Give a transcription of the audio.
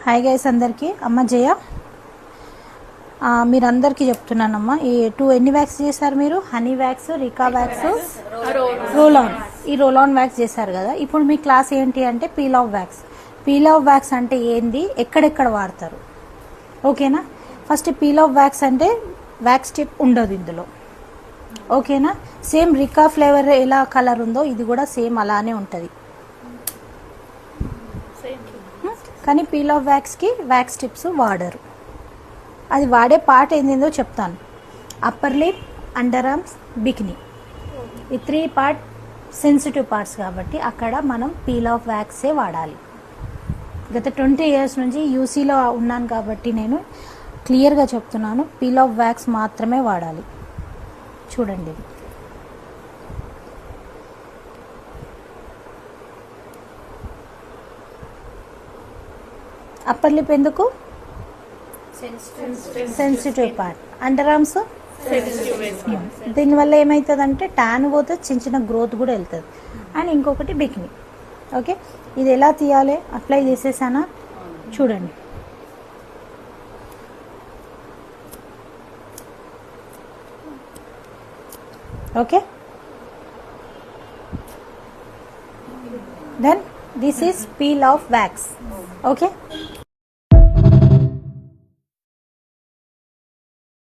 Hi guys, అందరికీ అమ్మ జయ. మీరందరికీ చెప్తున్నానమ్మా, ఈ ఎన్ని వ్యాక్స్ చేశారు మీరు? Honey wax, Rica wax, roll on wax చేశారు కదా. ఇప్పుడు మీ క్లాస్ ఏంటి అంటే peel off wax. Peel off wax అంటే ఏంది, ఎక్కడెక్కడ వాడతారు, ఓకేనా? ఫస్ట్ పీల్ ఆఫ్ వ్యాక్స్ అంటే వ్యాక్స్ టిప్ ఉండదు ఇందులో, ఓకేనా? సేమ్ రికా ఫ్లేవర్ ఎలా కలర్ ఉందో ఇది కూడా సేమ్ అలానే ఉంటుంది. కానీ పీల్ ఆఫ్ వ్యాక్స్కి వ్యాక్స్ టిప్స్ వాడరు. అది వాడే పార్ట్ ఏందో చెప్తాను. Upper lip, under arms, bikini, ఈ 3 పార్ట్ సెన్సిటివ్ పార్ట్స్ కాబట్టి అక్కడ మనం పీల్ ఆఫ్ వ్యాక్సే వాడాలి. గత 20 ఇయర్స్ నుంచి యూసీలో ఉన్నాను కాబట్టి నేను క్లియర్గా చెప్తున్నాను, పీల్ ఆఫ్ వ్యాక్స్ మాత్రమే వాడాలి. చూడండి, అప్పర్ లిప్ ఎందుకు? Sensitive part. అండర్ ఆర్మ్స్ దీనివల్ల ఏమవుతుందంటే ట్యాన్ పోతే చిన్న చిన్న గ్రోత్ కూడా వెళ్తుంది. అండ్ ఇంకొకటి బికినీ. ఓకే, ఇది ఎలా తీయాలి? అప్లై చేసేసానా? చూడండి, okay. Then this is peel off wax. Okay,